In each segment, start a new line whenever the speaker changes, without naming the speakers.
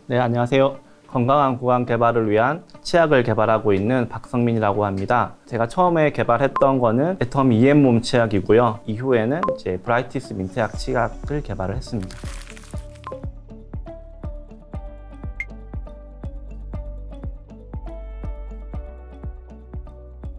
네, 안녕하세요. 건강한 구강 개발을 위한 치약을 개발하고 있는 박성민이라고 합니다. 제가 처음에 개발했던 거는 애터미 EM몸 치약이고요. 이후에는 이제 브라이티스 민트약 치약을 개발을 했습니다.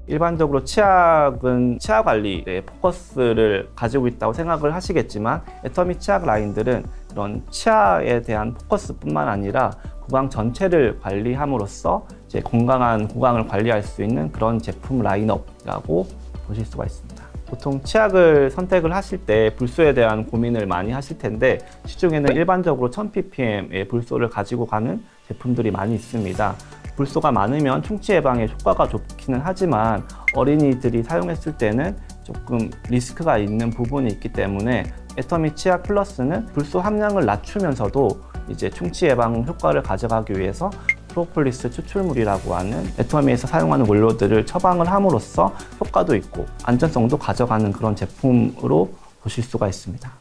일반적으로 치약은 치아 관리에 포커스를 가지고 있다고 생각을 하시겠지만 애터미 치약 라인들은 그런 치아에 대한 포커스뿐만 아니라 구강 전체를 관리함으로써 이제 건강한 구강을 관리할 수 있는 그런 제품 라인업이라고 보실 수가 있습니다. 보통 치약을 선택을 하실 때 불소에 대한 고민을 많이 하실 텐데 시중에는 일반적으로 1000ppm의 불소를 가지고 가는 제품들이 많이 있습니다. 불소가 많으면 충치 예방에 효과가 좋기는 하지만 어린이들이 사용했을 때는 조금 리스크가 있는 부분이 있기 때문에 애터미 치약 플러스는 불소 함량을 낮추면서도 이제 충치 예방 효과를 가져가기 위해서 프로폴리스 추출물이라고 하는 애터미에서 사용하는 원료들을 처방을 함으로써 효과도 있고 안전성도 가져가는 그런 제품으로 보실 수가 있습니다.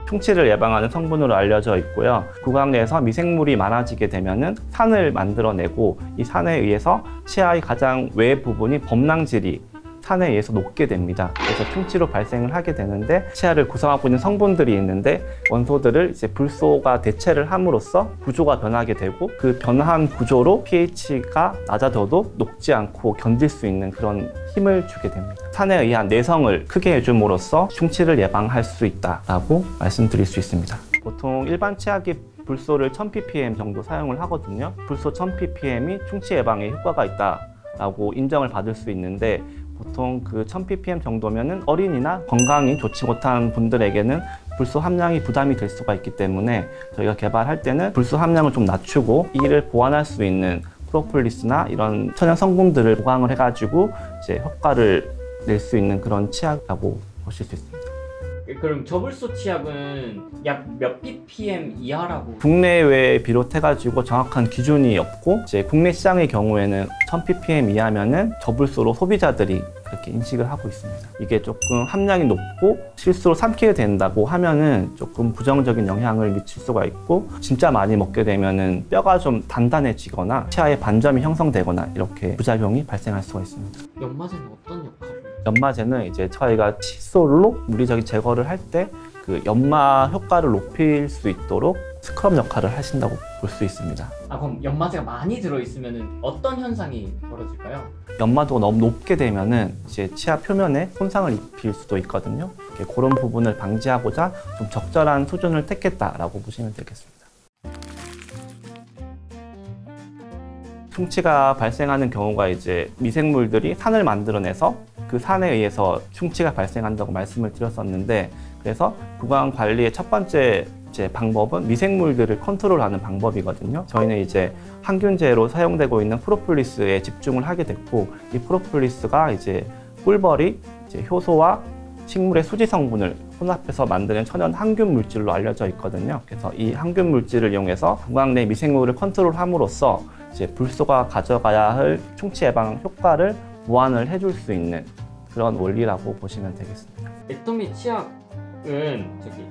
충치를 예방하는 성분으로 알려져 있고요. 구강 내에서 미생물이 많아지게 되면은 산을 만들어내고 이 산에 의해서 치아의 가장 외 부분이 범랑질이 산에 의해서 녹게 됩니다. 그래서 충치로 발생을 하게 되는데 치아를 구성하고 있는 성분들이 있는데 원소들을 이제 불소가 대체를 함으로써 구조가 변하게 되고 그 변화한 구조로 pH가 낮아져도 녹지 않고 견딜 수 있는 그런 힘을 주게 됩니다. 산에 의한 내성을 크게 해줌으로써 충치를 예방할 수 있다라고 말씀드릴 수 있습니다. 보통 일반 치약이 불소를 1000ppm 정도 사용을 하거든요. 불소 1000ppm이 충치 예방에 효과가 있다라고 인정을 받을 수 있는데 보통 그 1000ppm 정도면은 어린이나 건강이 좋지 못한 분들에게는 불소 함량이 부담이 될 수가 있기 때문에 저희가 개발할 때는 불소 함량을 좀 낮추고 이를 보완할 수 있는 프로폴리스나 이런 천연 성분들을 보강을 해가지고 이제 효과를 낼 수 있는 그런 치약이라고 보실 수 있습니다.
그럼 저불소 치약은 약 몇 ppm 이하라고?
국내외에 비롯해가지고 정확한 기준이 없고 이제 국내 시장의 경우에는 1000ppm 이하면은 저불소로 소비자들이 그렇게 인식을 하고 있습니다. 이게 조금 함량이 높고 실수로 삼키게 된다고 하면은 조금 부정적인 영향을 미칠 수가 있고 진짜 많이 먹게 되면은 뼈가 좀 단단해지거나 치아에 반점이 형성되거나 이렇게 부작용이 발생할 수가 있습니다.
연마제는 어떤 역할을?
연마제는 이제 저희가 칫솔로 물리적인 제거를 할 때 그 연마 효과를 높일 수 있도록 스크럽 역할을 하신다고 볼 수 있습니다.
그럼 연마제가 많이 들어있으면 어떤 현상이 벌어질까요?
연마도가 너무 높게 되면은 이제 치아 표면에 손상을 입힐 수도 있거든요. 그런 부분을 방지하고자 좀 적절한 수준을 택했다라고 보시면 되겠습니다. 충치가 발생하는 경우가 이제 미생물들이 산을 만들어내서 그 산에 의해서 충치가 발생한다고 말씀을 드렸었는데 그래서 구강 관리의 첫 번째 방법은 미생물들을 컨트롤하는 방법이거든요. 저희는 이제 항균제로 사용되고 있는 프로폴리스에 집중을 하게 됐고 이 프로폴리스가 이제 꿀벌이 이제 효소와 식물의 수지 성분을 혼합해서 만드는 천연 항균 물질로 알려져 있거든요. 그래서 이 항균 물질을 이용해서 구강 내 미생물을 컨트롤함으로써 이제 불소가 가져가야 할 충치 예방 효과를 보완을 해줄 수 있는 그런 원리라고 보시면 되겠습니다.
애터미 치약은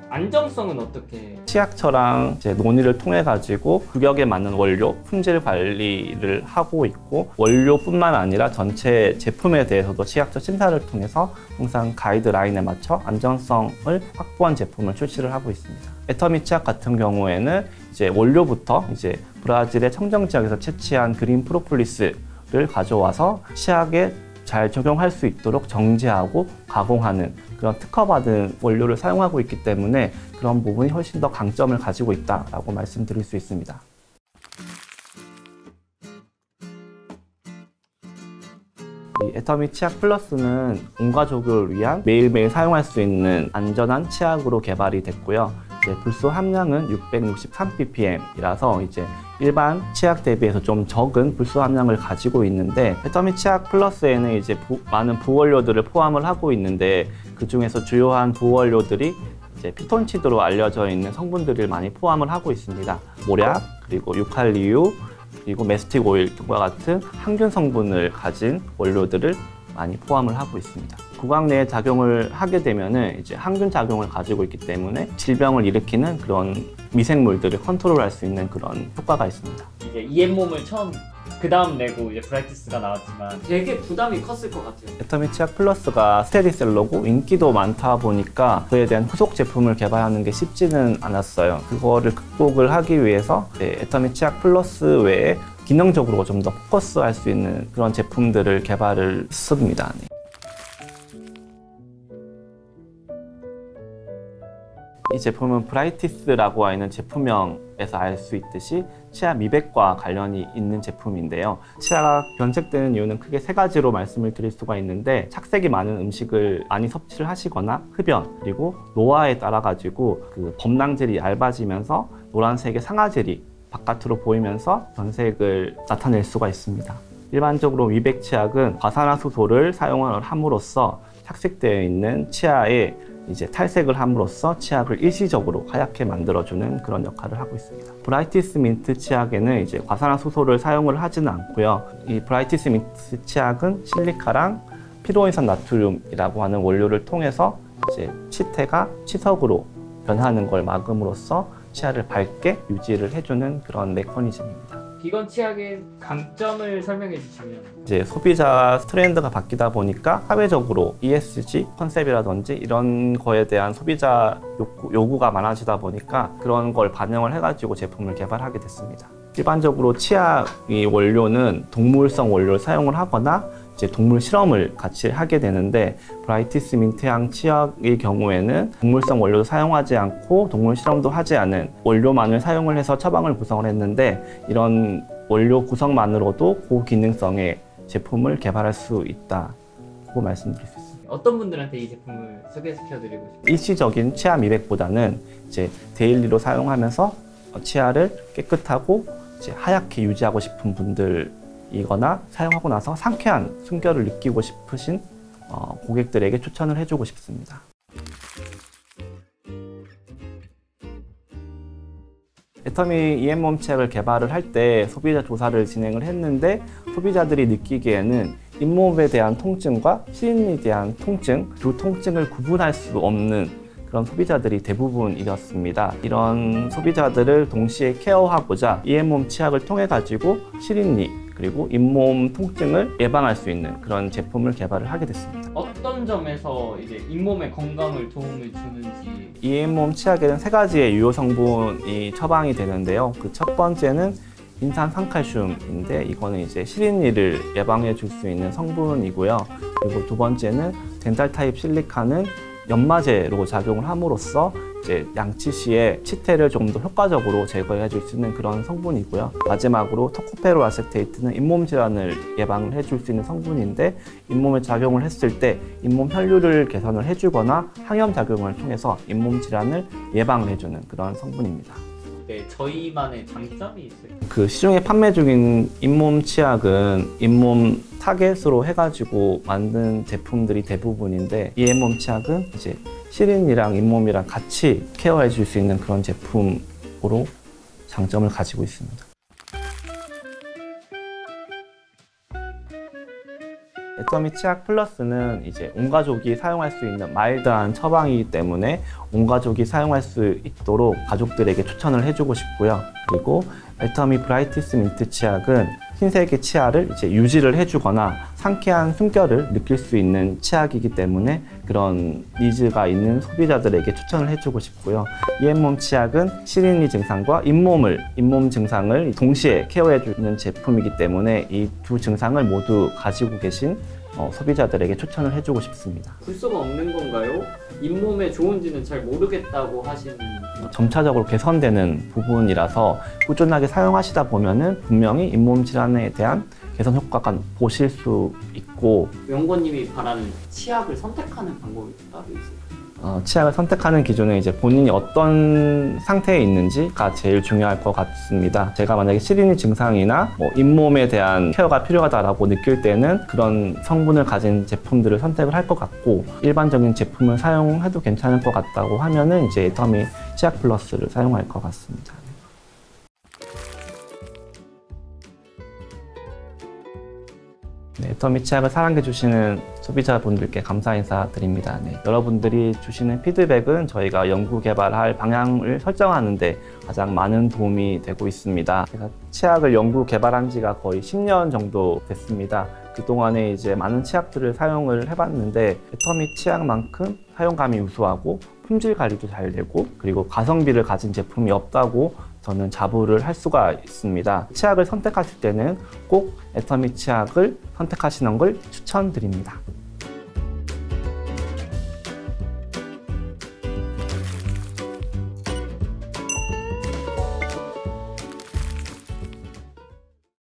안정성은 어떻게?
치약처랑 이제 논의를 통해 가지고 규격에 맞는 원료, 품질 관리를 하고 있고 원료뿐만 아니라 전체 제품에 대해서도 치약처 심사를 통해서 항상 가이드라인에 맞춰 안전성을 확보한 제품을 출시를 하고 있습니다. 애터미 치약 같은 경우에는 이제 원료부터 이제 브라질의 청정 지역에서 채취한 그린 프로폴리스를 가져와서 치약에 잘 적용할 수 있도록 정제하고 가공하는 그런 특허받은 원료를 사용하고 있기 때문에 그런 부분이 훨씬 더 강점을 가지고 있다라고 말씀드릴 수 있습니다. 이 애터미 치약 플러스는 온 가족을 위한 매일매일 사용할 수 있는 안전한 치약으로 개발이 됐고요. 불소 함량은 663ppm이라서 이제 일반 치약 대비해서 좀 적은 불소 함량을 가지고 있는데 애터미 치약 플러스에는 이제 많은 부원료들을 포함을 하고 있는데 그 중에서 주요한 부원료들이 이제 피톤치드로 알려져 있는 성분들을 많이 포함을 하고 있습니다. 모략, 그리고 유칼리유, 그리고 메스틱 오일 등과 같은 항균 성분을 가진 원료들을 많이 포함을 하고 있습니다. 구강 내에 작용을 하게 되면은 이제 항균 작용을 가지고 있기 때문에 질병을 일으키는 그런 미생물들을 컨트롤할 수 있는 그런 효과가 있습니다.
이제 이엠몸을 처음 그 다음 내고 이제 브라이티스가 나왔지만 되게 부담이 컸을 것 같아요.
애터미 치약 플러스가 스테디셀러고 인기도 많다 보니까 그에 대한 후속 제품을 개발하는 게 쉽지는 않았어요. 그거를 극복을 하기 위해서 애터미 치약 플러스 외에 기능적으로 좀 더 포커스할 수 있는 그런 제품들을 개발을 했습니다. 네. 이 제품은 브라이티스라고 하는 제품명에서 알 수 있듯이 치아 미백과 관련이 있는 제품인데요. 치아가 변색되는 이유는 크게 세 가지로 말씀을 드릴 수가 있는데, 착색이 많은 음식을 많이 섭취를 하시거나 흡연, 그리고 노화에 따라 가지고 그 범낭질이 얇아지면서 노란색의 상아질이 바깥으로 보이면서 변색을 나타낼 수가 있습니다. 일반적으로 미백 치약은 과산화수소를 사용을 함으로써 착색되어 있는 치아에 이제 탈색을 함으로써 치약을 일시적으로 하얗게 만들어주는 그런 역할을 하고 있습니다. 브라이티스 민트 치약에는 이제 과산화수소를 사용을 하지는 않고요. 이 브라이티스 민트 치약은 실리카랑 피로인산 나트륨이라고 하는 원료를 통해서 이제 치태가 치석으로 변하는 걸 막음으로써 치아를 밝게 유지를 해주는 그런 메커니즘입니다.
비건 치약의 강점을 설명해 주시면.
이제 소비자 트렌드가 바뀌다 보니까 사회적으로 ESG 컨셉이라든지 이런 거에 대한 소비자 요구가 많아지다 보니까 그런 걸 반영을 해가지고 제품을 개발하게 됐습니다. 일반적으로 치약의 원료는 동물성 원료를 사용을 하거나 이제 동물 실험을 같이 하게 되는데, 브라이티스 민트향 치약의 경우에는 동물성 원료도 사용하지 않고 동물 실험도 하지 않은 원료만을 사용을 해서 처방을 구성을 했는데, 이런 원료 구성만으로도 고기능성의 제품을 개발할 수 있다고 말씀드릴 수 있습니다.
어떤 분들한테 이 제품을 소개시켜드리고 싶어요?
일시적인 치아 미백보다는 이제 데일리로 사용하면서 치아를 깨끗하고 이제 하얗게 유지하고 싶은 분들이거나 사용하고 나서 상쾌한 숨결을 느끼고 싶으신 고객들에게 추천을 해주고 싶습니다. 애터미 이엠몸 치약을 개발을 할 때 소비자 조사를 진행을 했는데, 소비자들이 느끼기에는 잇몸에 대한 통증과 시린에 대한 통증, 두 통증을 구분할 수 없는 그런 소비자들이 대부분이었습니다. 이런 소비자들을 동시에 케어하고자 이엠몸 치약을 통해 가지고 시린니 그리고 잇몸 통증을 예방할 수 있는 그런 제품을 개발을 하게 됐습니다.
어떤 점에서 이제 잇몸의 건강을 도움을 주는지.
이엠몸 치약에는 세 가지의 유효 성분이 처방이 되는데요. 그 첫 번째는 인산 산칼슘인데, 이거는 이제 시린니를 예방해 줄 수 있는 성분이고요. 그리고 두 번째는 덴탈 타입 실리카는 연마제로 작용을 함으로써 이제 양치 시에 치태를 조금 더 효과적으로 제거해 줄 수 있는 그런 성분이고요. 마지막으로 토코페롤 아세테이트는 잇몸 질환을 예방을 해줄 수 있는 성분인데, 잇몸에 작용을 했을 때 잇몸 혈류를 개선을 해주거나 항염 작용을 통해서 잇몸 질환을 예방을 해주는 그런 성분입니다.
네, 저희만의 장점이 있어요.
그 시중에 판매 중인 잇몸 치약은 잇몸 타겟으로 해가지고 만든 제품들이 대부분인데, 이 잇몸 치약은 이제 시린이랑 잇몸이랑 같이 케어해 줄 수 있는 그런 제품으로 장점을 가지고 있습니다. 애터미 치약 플러스는 이제 온 가족이 사용할 수 있는 마일드한 처방이기 때문에 온 가족이 사용할 수 있도록 가족들에게 추천을 해주고 싶고요. 그리고 애터미 브라이티스 민트 치약은 흰색의 치아를 이제 유지를 해주거나 상쾌한 숨결을 느낄 수 있는 치약이기 때문에 그런 니즈가 있는 소비자들에게 추천을 해주고 싶고요. 이엠몸 치약은 시린니 증상과 잇몸 증상을 동시에 케어해주는 제품이기 때문에 이 두 증상을 모두 가지고 계신 소비자들에게 추천을 해주고 싶습니다.
불소가 없는 건가요? 잇몸에 좋은지는 잘 모르겠다고 하시는.
점차적으로 개선되는 부분이라서 꾸준하게 사용하시다 보면은 분명히 잇몸 질환에 대한 개선 효과가 보실 수 있고.
연구원님이 바라는 치약을 선택하는 방법이 따로 있어요?
치약을 선택하는 기준은 이제 본인이 어떤 상태에 있는지가 제일 중요할 것 같습니다. 제가 만약에 시린니 증상이나 잇몸에 대한 케어가 필요하다라고 느낄 때는 그런 성분을 가진 제품들을 선택을 할 것 같고, 일반적인 제품을 사용해도 괜찮을 것 같다고 하면은 이제 애터미 치약 플러스를 사용할 것 같습니다. 네, 애터미 치약을 사랑해주시는 소비자분들께 감사 인사드립니다. 네, 여러분들이 주시는 피드백은 저희가 연구 개발할 방향을 설정하는 데 가장 많은 도움이 되고 있습니다. 제가 치약을 연구 개발한 지가 거의 10년 정도 됐습니다. 그동안에 이제 많은 치약들을 사용을 해봤는데 애터미 치약만큼 사용감이 우수하고 품질 관리도 잘 되고 그리고 가성비를 가진 제품이 없다고 저는 자부를 할 수가 있습니다. 치약을 선택하실 때는 꼭 애터미 치약을 선택하시는 걸 추천드립니다.